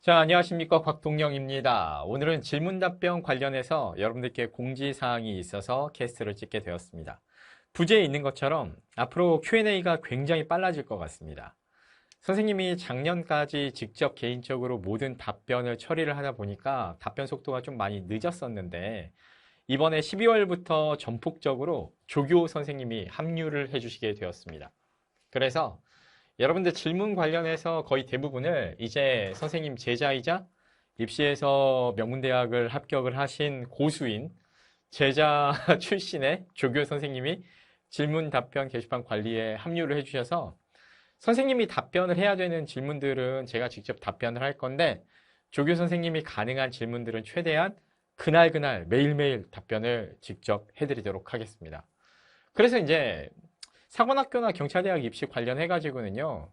자, 안녕하십니까. 곽동영입니다. 오늘은 질문 답변 관련해서 여러분들께 공지사항이 있어서 캐스트를 찍게 되었습니다. 부제에 있는 것처럼 앞으로 Q&A가 굉장히 빨라질 것 같습니다. 선생님이 작년까지 직접 개인적으로 모든 답변을 처리를 하다 보니까 답변 속도가 좀 많이 늦었었는데 이번에 12월부터 전폭적으로 조교 선생님이 합류를 해주시게 되었습니다. 그래서 여러분들 질문 관련해서 거의 대부분을 이제 선생님 제자이자 입시에서 명문대학을 합격을 하신 고수인 제자 출신의 조교 선생님이 질문 답변 게시판 관리에 합류를 해주셔서 선생님이 답변을 해야 되는 질문들은 제가 직접 답변을 할 건데 조교 선생님이 가능한 질문들은 최대한 그날 매일매일 답변을 직접 해드리도록 하겠습니다. 그래서 이제 사관학교나 경찰대학 입시 관련해가지고는요,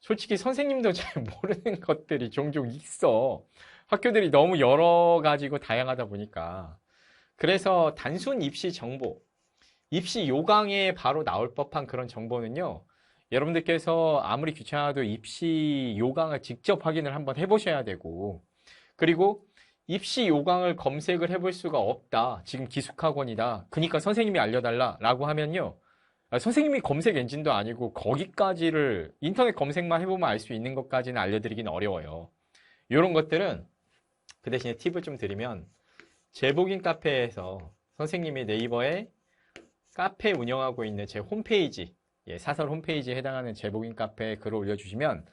솔직히 선생님도 잘 모르는 것들이 종종 있어. 학교들이 너무 여러 가지고 다양하다 보니까. 그래서 단순 입시 정보, 입시 요강에 바로 나올 법한 그런 정보는요, 여러분들께서 아무리 귀찮아도 입시 요강을 직접 확인을 한번 해보셔야 되고, 그리고 입시 요강을 검색을 해볼 수가 없다. 지금 기숙학원이다. 그러니까 선생님이 알려달라. 라고 하면요. 선생님이 검색 엔진도 아니고 거기까지를 인터넷 검색만 해보면 알 수 있는 것까지는 알려드리긴 어려워요. 이런 것들은 그 대신에 팁을 좀 드리면 제복인 카페에서 선생님이 네이버에 카페 운영하고 있는 제 홈페이지, 사설 홈페이지에 해당하는 제복인 카페에 글을 올려주시면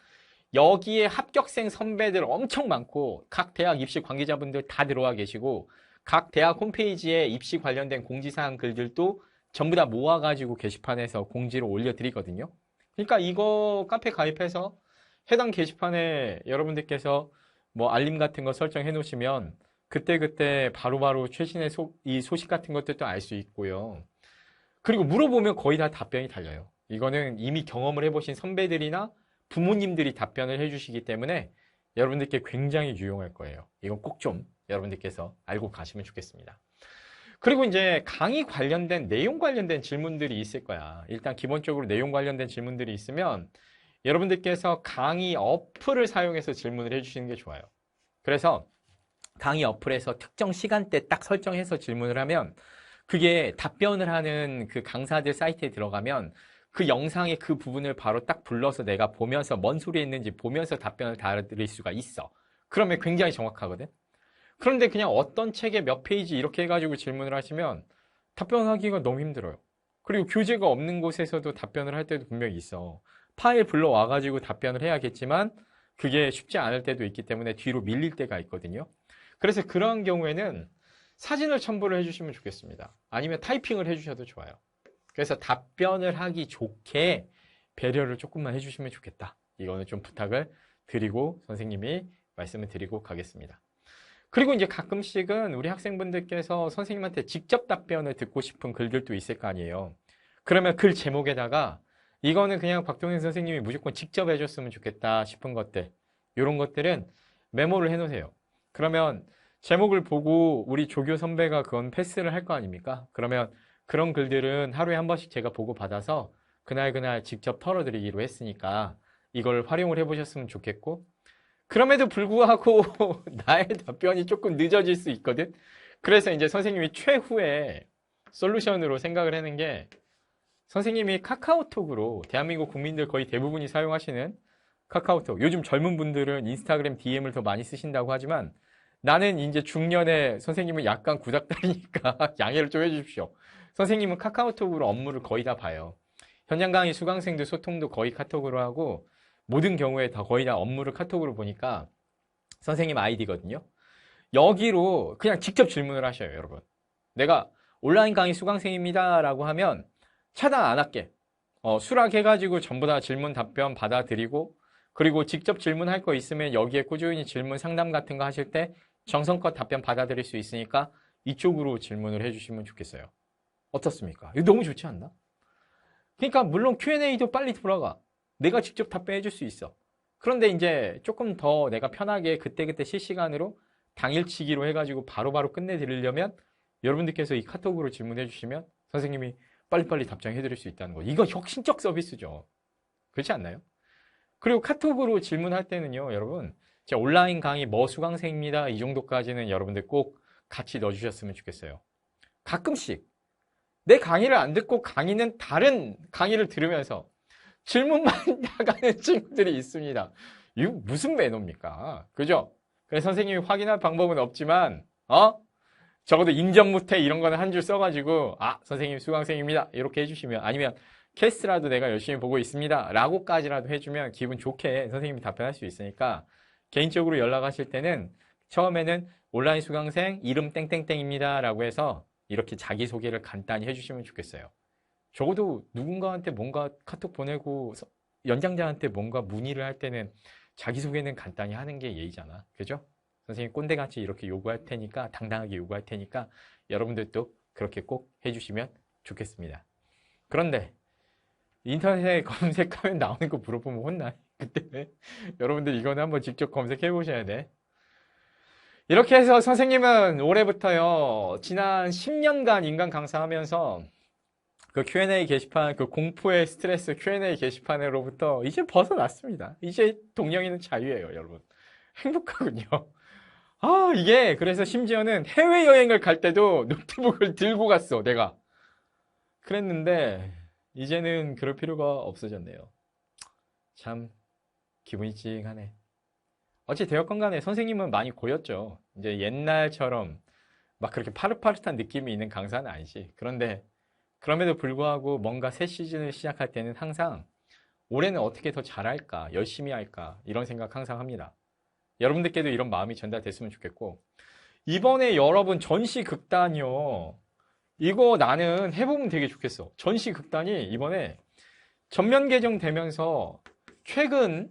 여기에 합격생 선배들 엄청 많고 각 대학 입시 관계자분들 다 들어와 계시고 각 대학 홈페이지에 입시 관련된 공지사항 글들도 전부 다 모아가지고 게시판에서 공지를 올려드리거든요. 그러니까 이거 카페 가입해서 해당 게시판에 여러분들께서 뭐 알림 같은 거 설정해 놓으시면 그때그때 바로바로 최신의 이 소식 같은 것들도 알 수 있고요. 그리고 물어보면 거의 다 답변이 달려요. 이거는 이미 경험을 해보신 선배들이나 부모님들이 답변을 해주시기 때문에 여러분들께 굉장히 유용할 거예요. 이건 꼭 좀 여러분들께서 알고 가시면 좋겠습니다. 그리고 이제 강의 관련된 내용 관련된 질문들이 있을 거야. 일단 기본적으로 내용 관련된 질문들이 있으면 여러분들께서 강의 어플을 사용해서 질문을 해주시는 게 좋아요. 그래서 강의 어플에서 특정 시간대 딱 설정해서 질문을 하면 그게 답변을 하는 그 강사들 사이트에 들어가면 그 영상의 그 부분을 바로 딱 불러서 내가 보면서 뭔 소리 했는지 보면서 답변을 달아드릴 수가 있어. 그러면 굉장히 정확하거든. 그런데 그냥 어떤 책의 몇 페이지 이렇게 해가지고 질문을 하시면 답변하기가 너무 힘들어요. 그리고 교재가 없는 곳에서도 답변을 할 때도 분명히 있어. 파일 불러와가지고 답변을 해야겠지만 그게 쉽지 않을 때도 있기 때문에 뒤로 밀릴 때가 있거든요. 그래서 그런 경우에는 사진을 첨부를 해주시면 좋겠습니다. 아니면 타이핑을 해주셔도 좋아요. 그래서 답변을 하기 좋게 배려를 조금만 해주시면 좋겠다. 이거는 좀 부탁을 드리고 선생님이 말씀을 드리고 가겠습니다. 그리고 이제 가끔씩은 우리 학생분들께서 선생님한테 직접 답변을 듣고 싶은 글들도 있을 거 아니에요. 그러면 글 제목에다가 이거는 그냥 박동현 선생님이 무조건 직접 해줬으면 좋겠다 싶은 것들, 이런 것들은 메모를 해놓으세요. 그러면 제목을 보고 우리 조교 선배가 그건 패스를 할 거 아닙니까? 그러면 그런 글들은 하루에 한 번씩 제가 보고 받아서 그날 직접 털어드리기로 했으니까 이걸 활용을 해보셨으면 좋겠고, 그럼에도 불구하고 나의 답변이 조금 늦어질 수 있거든. 그래서 이제 선생님이 최후의 솔루션으로 생각을 하는 게 선생님이 카카오톡으로 대한민국 국민들 거의 대부분이 사용하시는 카카오톡. 요즘 젊은 분들은 인스타그램 DM을 더 많이 쓰신다고 하지만 나는 이제 중년에 선생님은 약간 구닥다리니까 양해를 좀 해주십시오. 선생님은 카카오톡으로 업무를 거의 다 봐요. 현장 강의 수강생들 소통도 거의 카톡으로 하고 모든 경우에 다 거의 다 업무를 카톡으로 보니까 선생님 아이디거든요. 여기로 그냥 직접 질문을 하셔요, 여러분. 내가 온라인 강의 수강생입니다 라고 하면 차단 안 할게. 수락해가지고 전부 다 질문 답변 받아드리고, 그리고 직접 질문할 거 있으면 여기에 꾸준히 질문 상담 같은 거 하실 때 정성껏 답변 받아드릴 수 있으니까 이쪽으로 질문을 해주시면 좋겠어요. 어떻습니까? 이거 너무 좋지 않나? 그러니까 물론 Q&A도 빨리 돌아가. 내가 직접 답변해 줄 수 있어. 그런데 이제 조금 더 내가 편하게 그때그때 실시간으로 당일치기로 해가지고 바로바로 끝내드리려면 여러분들께서 이 카톡으로 질문해 주시면 선생님이 빨리빨리 답장해 드릴 수 있다는 거. 이거 혁신적 서비스죠. 그렇지 않나요? 그리고 카톡으로 질문할 때는요, 여러분, 자, 온라인 강의 뭐 수강생입니다. 이 정도까지는 여러분들 꼭 같이 넣어주셨으면 좋겠어요. 가끔씩 내 강의를 안 듣고 강의는 다른 강의를 들으면서 질문만 나가는 친구들이 있습니다. 이거 무슨 매너입니까? 그죠? 그래서 선생님이 확인할 방법은 없지만 적어도 인정 못해 이런 거는 한 줄 써가지고 선생님 수강생입니다 이렇게 해주시면, 아니면 캐스트라도 내가 열심히 보고 있습니다 라고까지라도 해주면 기분 좋게 선생님이 답변할 수 있으니까, 개인적으로 연락하실 때는 처음에는 온라인 수강생 이름 땡땡땡입니다 라고 해서 이렇게 자기소개를 간단히 해주시면 좋겠어요. 적어도 누군가한테 뭔가 카톡 보내고 연장자한테 뭔가 문의를 할 때는 자기소개는 간단히 하는 게 예의잖아. 그죠? 선생님 꼰대같이 이렇게 요구할 테니까, 당당하게 요구할 테니까 여러분들도 그렇게 꼭 해주시면 좋겠습니다. 그런데 인터넷에 검색하면 나오는 거 물어보면 혼나. 그때 여러분들 이거는 한번 직접 검색해 보셔야 돼. 이렇게 해서 선생님은 올해부터요, 지난 10년간 인간 강사하면서 그 Q&A 게시판, 그 공포의 스트레스 Q&A 게시판으로부터 이제 벗어났습니다. 이제 동영이는 자유예요, 여러분. 행복하군요. 이게 그래서 심지어는 해외여행을 갈 때도 노트북을 들고 갔어, 내가. 그랬는데 이제는 그럴 필요가 없어졌네요. 참 기분이 찡하네. 어찌 되었건 간에 선생님은 많이 고였죠. 이제 옛날처럼 막 그렇게 파릇파릇한 느낌이 있는 강사는 아니지. 그런데 그럼에도 불구하고 뭔가 새 시즌을 시작할 때는 항상 올해는 어떻게 더 잘할까, 열심히 할까, 이런 생각 항상 합니다. 여러분들께도 이런 마음이 전달됐으면 좋겠고, 이번에 여러분 전시 극단이요, 이거 나는 해보면 되게 좋겠어. 전시 극단이 이번에 전면 개정되면서 최근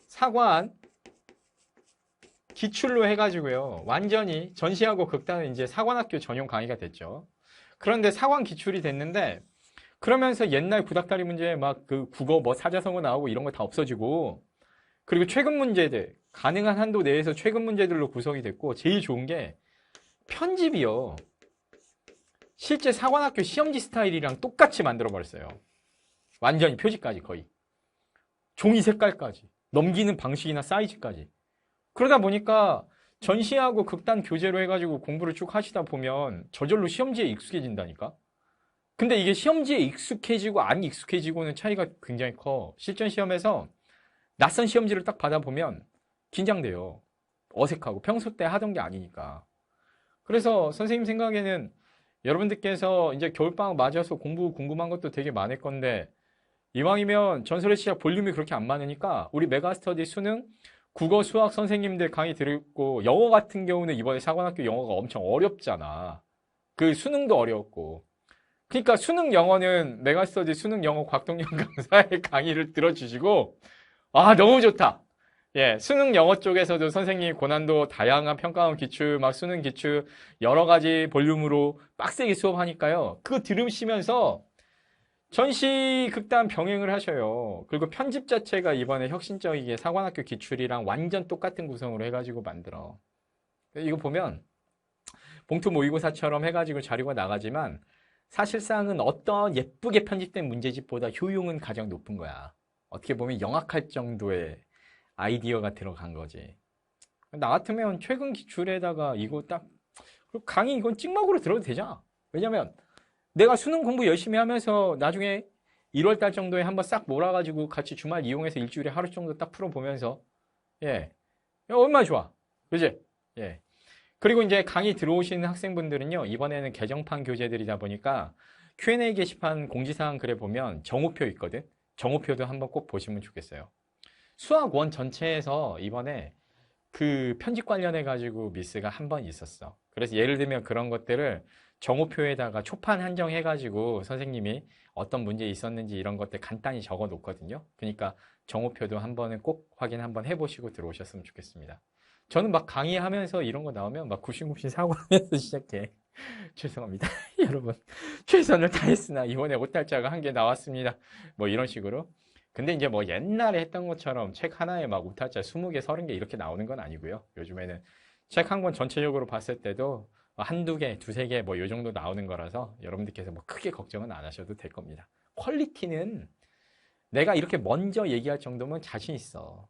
사관 기출로 해가지고요, 완전히 전시하고 극단은 이제 사관학교 전용 강의가 됐죠. 그런데 사관 기출이 됐는데, 그러면서 옛날 구닥다리 문제 막 그 국어 뭐 사자성어 나오고 이런 거 다 없어지고, 그리고 최근 문제들 가능한 한도 내에서 최근 문제들로 구성이 됐고, 제일 좋은 게 편집이요, 실제 사관학교 시험지 스타일이랑 똑같이 만들어 버렸어요. 완전히 표지까지, 거의 종이 색깔까지, 넘기는 방식이나 사이즈까지. 그러다 보니까 전시하고 극단 교재로 해가지고 공부를 쭉 하시다 보면 저절로 시험지에 익숙해진다니까. 근데 이게 시험지에 익숙해지고 안 익숙해지고는 차이가 굉장히 커. 실전 시험에서 낯선 시험지를 딱 받아보면 긴장돼요. 어색하고 평소 때 하던 게 아니니까. 그래서 선생님 생각에는 여러분들께서 이제 겨울방학 맞아서 공부 궁금한 것도 되게 많을 건데, 이왕이면 전설의 시작 볼륨이 그렇게 안 많으니까 우리 메가스터디 수능, 국어, 수학 선생님들 강의 들었고, 영어 같은 경우는 이번에 사관학교 영어가 엄청 어렵잖아. 그 수능도 어려웠고. 그러니까 수능 영어는 메가스터디 수능 영어 곽동영 강사의 강의를 들어주시고, 너무 좋다. 예, 수능 영어 쪽에서도 선생님 고난도 다양한 평가원 기출, 막 수능 기출 여러 가지 볼륨으로 빡세게 수업하니까요. 그거 들으시면서 전시 극단 병행을 하셔요. 그리고 편집 자체가 이번에 혁신적이게 사관학교 기출이랑 완전 똑같은 구성으로 해가지고 만들어. 이거 보면 봉투 모의고사처럼 해가지고 자료가 나가지만 사실상은 어떤 예쁘게 편집된 문제집보다 효용은 가장 높은 거야. 어떻게 보면 영악할 정도의 아이디어가 들어간 거지. 나 같으면 최근 기출에다가 이거 딱, 그리고 강의 이건 찍먹으로 들어도 되잖아. 왜냐면 내가 수능 공부 열심히 하면서 나중에 1월 달 정도에 한번 싹 몰아가지고 같이 주말 이용해서 일주일에 하루 정도 딱 풀어보면서, 예, 얼마나 좋아. 그지? 예. 그리고 이제 강의 들어오시는 학생분들은요, 이번에는 개정판 교재들이다 보니까 Q&A 게시판 공지사항 글에 보면 정오표 있거든? 정오표도 한번 꼭 보시면 좋겠어요. 수학 원 전체에서 이번에 그 편집 관련해가지고 미스가 한 번 있었어. 그래서 예를 들면 그런 것들을 정오표에다가 초판 한정해가지고 선생님이 어떤 문제 있었는지 이런 것들 간단히 적어 놓거든요. 그러니까 정오표도 한 번은 꼭 확인 한번 해보시고 들어오셨으면 좋겠습니다. 저는 막 강의하면서 이런 거 나오면 막 굽신굽신 사고하면서 시작해. 죄송합니다. 여러분. 최선을 다했으나 이번에 오탈자가 한 개 나왔습니다. 뭐 이런 식으로. 근데 이제 뭐 옛날에 했던 것처럼 책 하나에 막 오탈자 20개, 30개 이렇게 나오는 건 아니고요. 요즘에는 책 한 권 전체적으로 봤을 때도 한두 개, 두세 개 뭐 요 정도 나오는 거라서 여러분들께서 뭐 크게 걱정은 안 하셔도 될 겁니다. 퀄리티는 내가 이렇게 먼저 얘기할 정도면 자신 있어.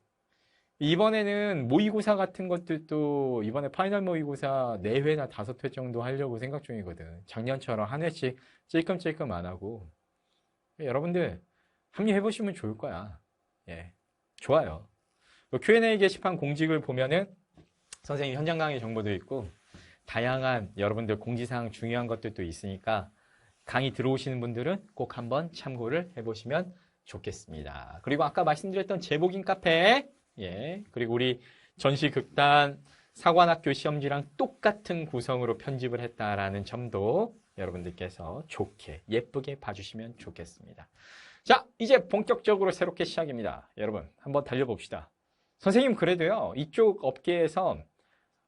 이번에는 모의고사 같은 것들도 이번에 파이널 모의고사 4회나 5회 정도 하려고 생각 중이거든. 작년처럼 한 회씩 찔끔찔끔 안 하고. 여러분들 합류해보시면 좋을 거야. 예, 좋아요. Q&A 게시판 공직을 보면은 선생님 현장 강의 정보도 있고 다양한 여러분들 공지사항 중요한 것들도 있으니까 강의 들어오시는 분들은 꼭 한번 참고를 해보시면 좋겠습니다. 그리고 아까 말씀드렸던 제복인 카페, 예, 그리고 우리 전시극단 사관학교 시험지랑 똑같은 구성으로 편집을 했다라는 점도 여러분들께서 좋게 예쁘게 봐주시면 좋겠습니다. 자, 이제 본격적으로 새롭게 시작입니다. 여러분 한번 달려봅시다. 선생님 그래도요 이쪽 업계에서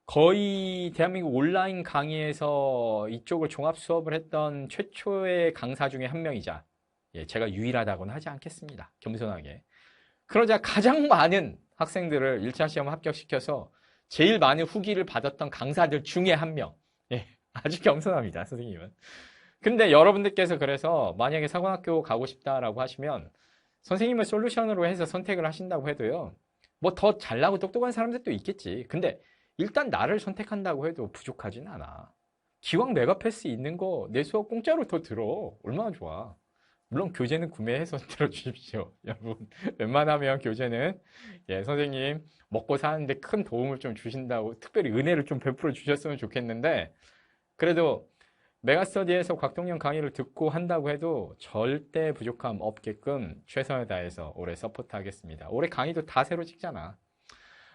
거의 대한민국 온라인 강의에서 이쪽을 종합 수업을 했던 최초의 강사 중에 한 명이자, 예, 제가 유일하다고는 하지 않겠습니다. 겸손하게. 그러자 가장 많은 학생들을 1차 시험 합격시켜서 제일 많은 후기를 받았던 강사들 중에 한 명. 예, 아주 겸손합니다, 선생님은. 근데 여러분들께서 그래서 만약에 사관학교 가고 싶다라고 하시면 선생님을 솔루션으로 해서 선택을 하신다고 해도요, 뭐 더 잘나고 똑똑한 사람들도 있겠지. 근데 일단 나를 선택한다고 해도 부족하진 않아. 기왕 메가패스 있는 거 내 수업 공짜로 더 들어. 얼마나 좋아. 물론 교재는 구매해서 들어주십시오. 여러분 웬만하면 교재는, 예, 선생님 먹고 사는데 큰 도움을 좀 주신다고 특별히 은혜를 좀 베풀어 주셨으면 좋겠는데, 그래도 메가스터디에서 곽동영 강의를 듣고 한다고 해도 절대 부족함 없게끔 최선을 다해서 올해 서포트하겠습니다. 올해 강의도 다 새로 찍잖아.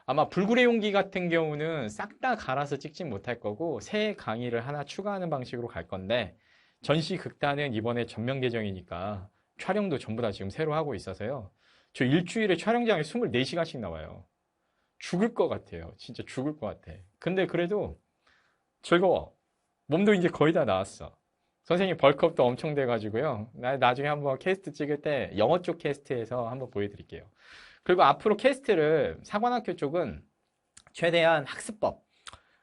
아마 불굴의 용기 같은 경우는 싹 다 갈아서 찍진 못할 거고 새 강의를 하나 추가하는 방식으로 갈 건데, 전시 극단은 이번에 전면 개정이니까 촬영도 전부 다 지금 새로 하고 있어서요. 저 일주일에 촬영장에 24시간씩 나와요. 죽을 것 같아요. 진짜 죽을 것 같아. 근데 그래도 즐거워. 몸도 이제 거의 다 나왔어. 선생님 벌크업도 엄청 돼가지고요. 나중에 한번 캐스트 찍을 때 영어 쪽 캐스트에서 한번 보여드릴게요. 그리고 앞으로 캐스트를 사관학교 쪽은 최대한 학습법,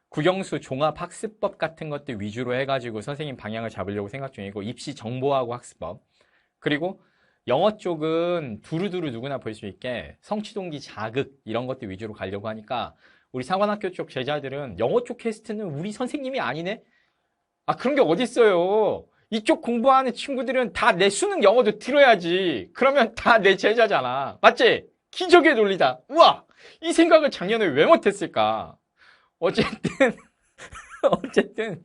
국영수 종합학습법 같은 것들 위주로 해가지고 선생님 방향을 잡으려고 생각 중이고, 입시 정보하고 학습법, 그리고 영어 쪽은 두루두루 누구나 볼 수 있게 성취동기 자극 이런 것들 위주로 가려고 하니까 우리 사관학교 쪽 제자들은 영어 쪽 캐스트는 우리 선생님이 아니네? 아, 그런 게 어딨어요. 이쪽 공부하는 친구들은 다 내 수능 영어도 들어야지. 그러면 다 내 제자잖아. 맞지? 기적의 논리다. 우와! 이 생각을 작년에 왜 못했을까? 어쨌든, 어쨌든,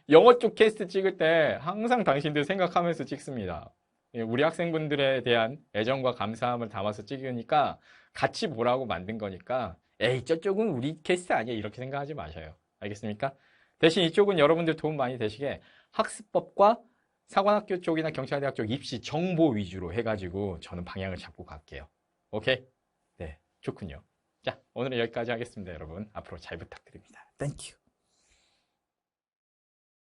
영어 쪽 캐스트 찍을 때 항상 당신들 생각하면서 찍습니다. 우리 학생분들에 대한 애정과 감사함을 담아서 찍으니까 같이 보라고 만든 거니까, 에이, 저쪽은 우리 캐스트 아니야. 이렇게 생각하지 마셔요. 알겠습니까? 대신 이쪽은 여러분들 도움 많이 되시게 학습법과 사관학교 쪽이나 경찰대학 쪽 입시 정보 위주로 해가지고 저는 방향을 잡고 갈게요. 오케이? 네, 좋군요. 자, 오늘은 여기까지 하겠습니다, 여러분. 앞으로 잘 부탁드립니다. 땡큐.